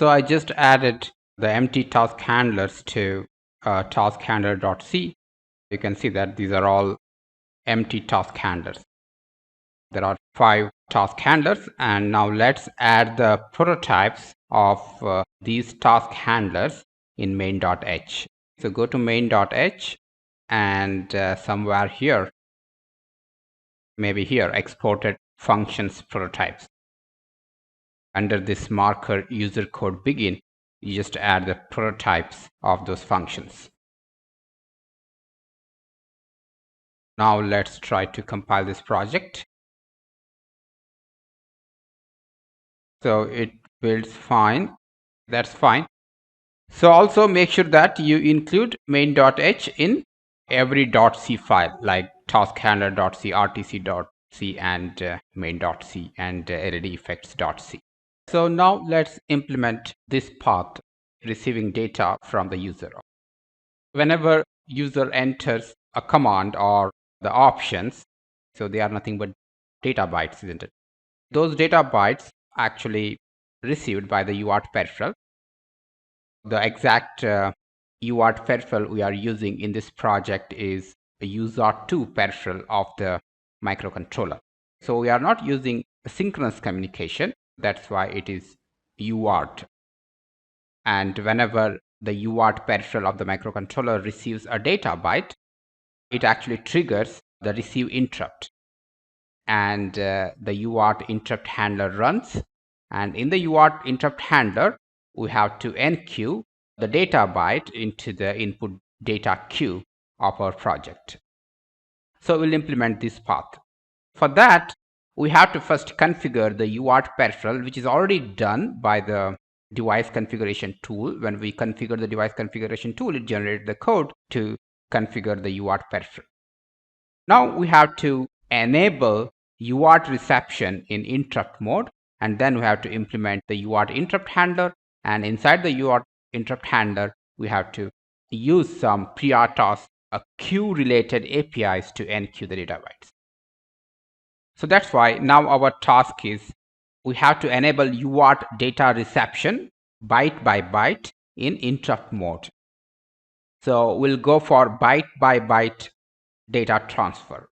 So I just added the empty task handlers to task handler.c. You can see that these are all empty task handlers. There are 5 task handlers, and now let's add the prototypes of these task handlers in main.h. So go to main.h and somewhere here, maybe here, exported functions prototypes. Under this marker user code begin, you just add the prototypes of those functions. Now let's try to compile this project. So it builds fine. That's fine. So also make sure that you include main.h in every .c file like taskhandler.c, rtc.c, and main.c, and ledeffects.c. So now let's implement this path, receiving data from the user. Whenever user enters a command or the options, so they are nothing but data bytes, isn't it? Those data bytes actually received by the UART peripheral. The exact UART peripheral we are using in this project is a UART2 peripheral of the microcontroller. So we are not using synchronous communication. That's why it is UART. And whenever the UART peripheral of the microcontroller receives a data byte, it actually triggers the receive interrupt. And the UART interrupt handler runs. And in the UART interrupt handler, we have to enqueue the data byte into the input data queue of our project. So we'll implement this path. For that, we have to first configure the UART peripheral, which is already done by the device configuration tool. When we configure the device configuration tool, it generates the code to configure the UART peripheral. Now we have to enable UART reception in interrupt mode, and then we have to implement the UART interrupt handler, and inside the UART interrupt handler we have to use some pre-RTOS queue related APIs to enqueue the data bytes. So that's why now our task is we have to enable UART data reception byte by byte in interrupt mode. So we'll go for byte by byte data transfer,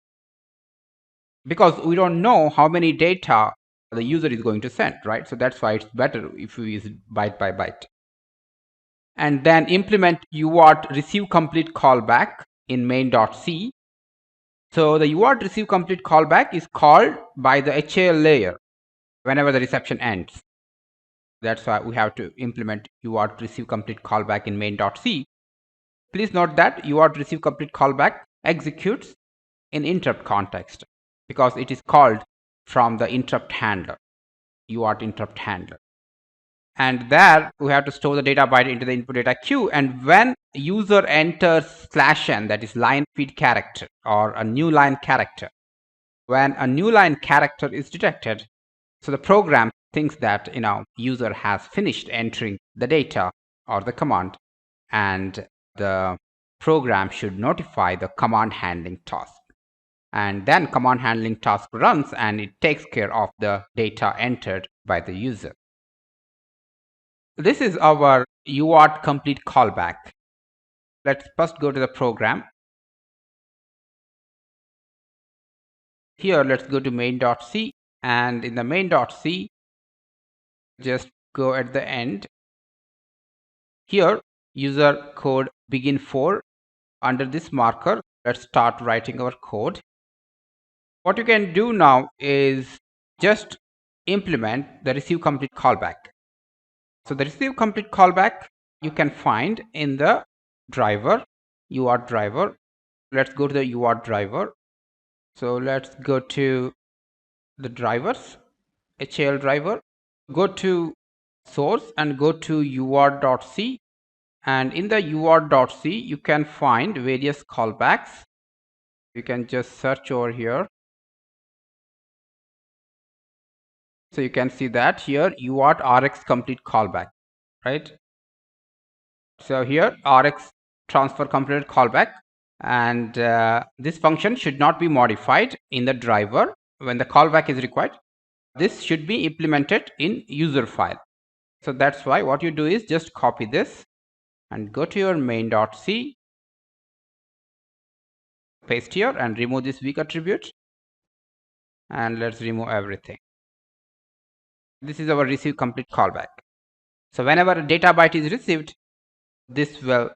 because we don't know how many data the user is going to send, right? So that's why it's better if we use byte by byte. And then implement UART receive complete callback in main.c. So the UART receive complete callback is called by the HAL layer whenever the reception ends. That's why we have to implement UART receive complete callback in main.c. Please note that UART receive complete callback executes in interrupt context because it is called from the interrupt handler, UART interrupt handler. And there we have to store the data byte into the input data queue, and when user enters /n, that is line feed character or a new line character, when a new line character is detected, so the program thinks that user has finished entering the data or the command, and the program should notify the command handling task, and then command handling task runs and it takes care of the data entered by the user. This is our UART complete callback. Let's first go to the program. Here let's go to main.c, and in the main.c just go at the end. Here user code begin 4. Under this marker, let's start writing our code. What you can do now is just implement the receive complete callback. So the receive complete callback you can find in the driver, UART driver. Let's go to the UART driver. So let's go to the drivers, HAL driver, go to source and go to UART.c, and in the UART.c you can find various callbacks. You can just search over here. So you can see that here UART RX complete callback, right? So here RX transfer completed callback, and this function should not be modified in the driver when the callback is required. This should be implemented in user file. So that's why what you do is just copy this and go to your main.c, paste here and remove this weak attribute, and let's remove everything. This is our receive complete callback. So whenever a data byte is received, this will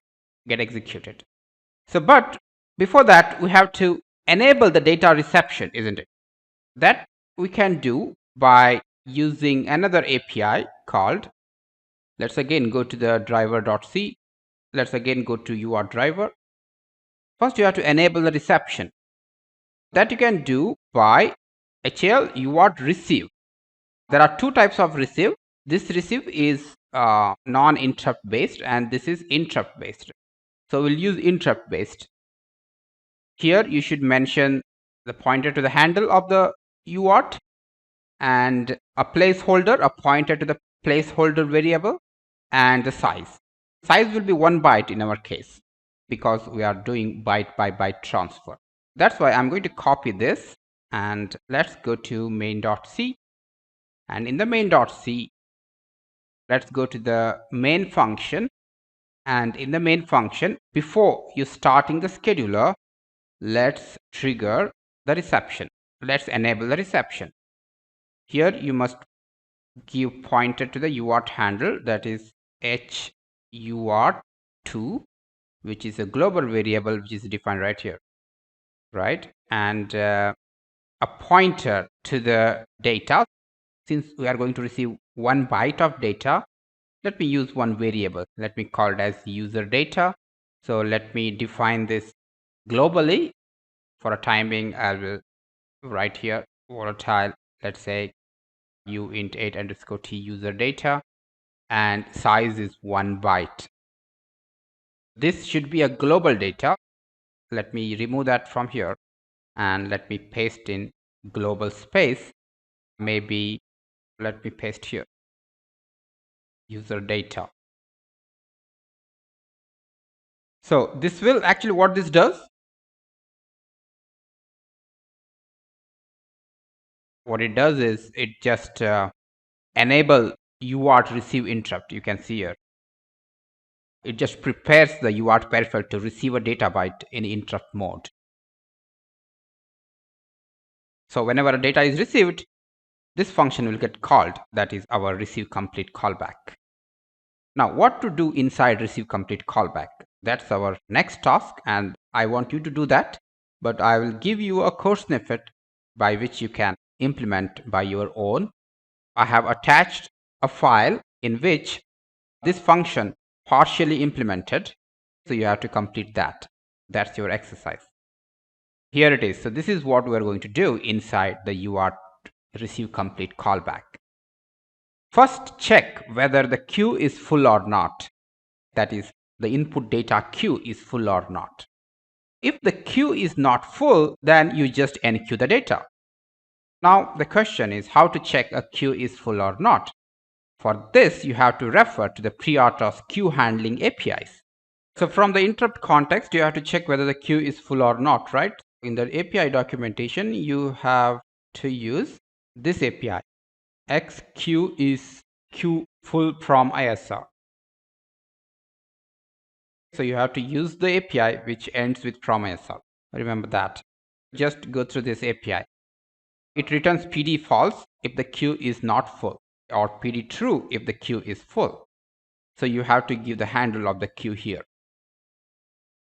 get executed. So but before that, we have to enable the data reception, isn't it? That we can do by using another API called, let's again go to the driver.c. Let's again go to UART driver. First, you have to enable the reception. That you can do by HL UART receive. There are two types of receive. This receive is non-interrupt based, and this is interrupt based. So we'll use interrupt based. Here you should mention the pointer to the handle of the UART and a placeholder, a pointer to the placeholder variable, and the size. Size will be 1 byte in our case because we are doing byte by byte transfer. That's why I'm going to copy this, and let's go to main.c, and in the main.c, let's go to the main function, and in the main function, before you starting the scheduler, let's trigger the reception. Let's enable the reception. Here you must give pointer to the UART handle, that is HUART2, which is a global variable which is defined right here, right? And a pointer to the data. Since we are going to receive 1 byte of data, let me use one variable. Let me call it as user data. So let me define this globally. For a time being, I will write here volatile, let's say uint 8 underscore t user data, and size is 1 byte. This should be a global data. Let me remove that from here and let me paste in global space. Maybe let me paste here user data. So this will actually, what this does, what it does is it just enable UART receive interrupt. You can see here it just prepares the UART peripheral to receive a data byte in interrupt mode. So whenever a data is received, this function will get called. That is our receive complete callback. Now what to do inside receive complete callback? That's our next task, and I want you to do that, but I will give you a code snippet by which you can implement by your own. I have attached a file in which this function partially implemented, so you have to complete that. That's your exercise. Here it is. So this is what we're going to do inside the UART receive complete callback. First, check whether the queue is full or not. That is, the input data queue is full or not. If the queue is not full, then you just enqueue the data. Now the question is how to check a queue is full or not. For this, you have to refer to the FreeRTOS queue handling APIs. So from the interrupt context, you have to check whether the queue is full or not, right? In the API documentation, you have to use this API. XQ is queue full from ISR. So you have to use the API which ends with from ISR. Remember that. Just go through this API. It returns PD false if the queue is not full, or PD true if the queue is full. So you have to give the handle of the queue here.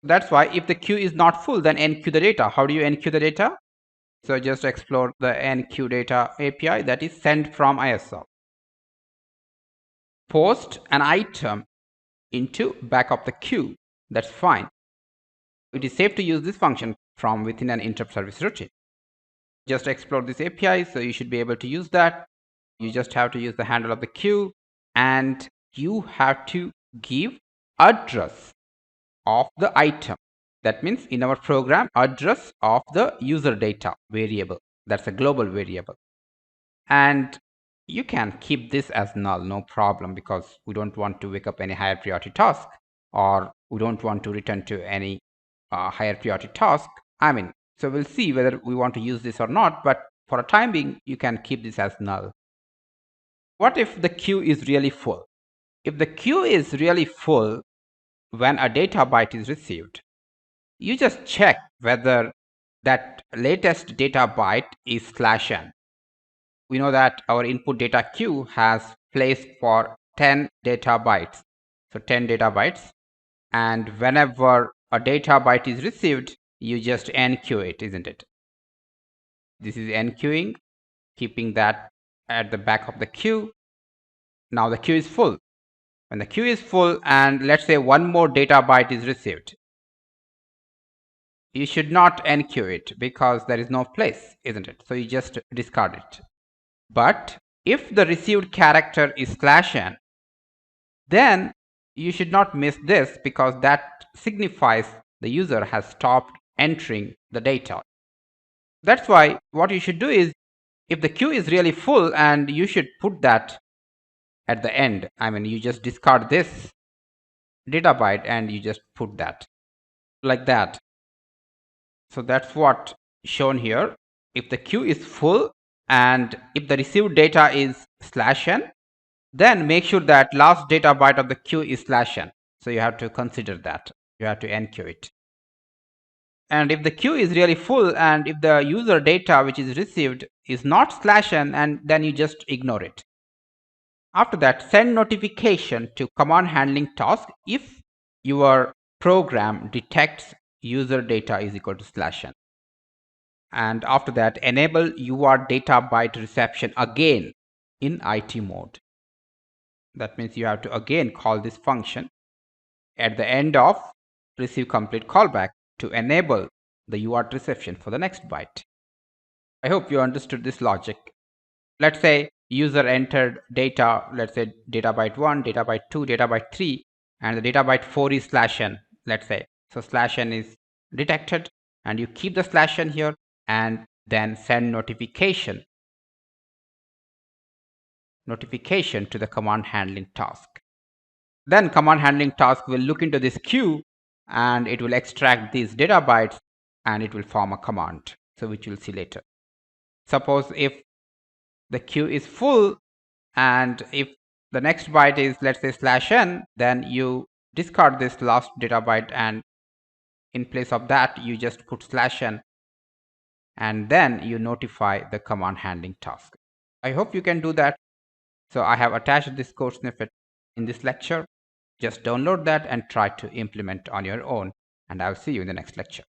That's why if the queue is not full, then enqueue the data. How do you enqueue the data? So just explore the enqueue data API, that is send from ISR. Post an item into back of the queue. That's fine. It is safe to use this function from within an interrupt service routine. Just explore this API, so you should be able to use that. You just have to use the handle of the queue, and you have to give address of the item. That means in our program, address of the user data variable. That's a global variable. And you can keep this as null, no problem, because we don't want to wake up any higher priority task, or we don't want to return to any higher priority task. So we'll see whether we want to use this or not, but for a time being, you can keep this as null. What if the queue is really full? If the queue is really full when a data byte is received, you just check whether that latest data byte is /n. We know that our input data queue has place for 10 data bytes. So 10 data bytes. And whenever a data byte is received, you just enqueue it, isn't it? This is enqueuing, keeping that at the back of the queue. Now the queue is full. When the queue is full and let's say one more data byte is received, you should not enqueue it because there is no place, isn't it? So you just discard it. But if the received character is /n, then you should not miss this because that signifies the user has stopped entering the data. That's why what you should do is, if the queue is really full, and you should put that at the end. I mean, you just discard this data byte and you just put that like that. So that's what shown here. If the queue is full and if the received data is /n, then make sure that last data byte of the queue is /n. So you have to consider that. You have to enqueue it. And if the queue is really full and if the user data which is received is not /n, and then you just ignore it. After that, send notification to command handling task if your program detects user data is equal to /n. And after that, enable UART data byte reception again in IT mode. That means you have to again call this function at the end of receive complete callback to enable the UART reception for the next byte. I hope you understood this logic. Let's say user entered data, let's say data byte 1, data byte 2, data byte 3, and the data byte 4 is /n, let's say. So /n is detected and you keep the /n here and then send notification to the command handling task. Then command handling task will look into this queue and it will extract these data bytes and it will form a command, so which we'll see later. Suppose if the queue is full and if the next byte is, let's say, /n, then you discard this last data byte and in place of that you just put /n and then you notify the command handling task. I hope you can do that. So I have attached this code snippet in this lecture. Just download that and try to implement on your own, and I'll see you in the next lecture.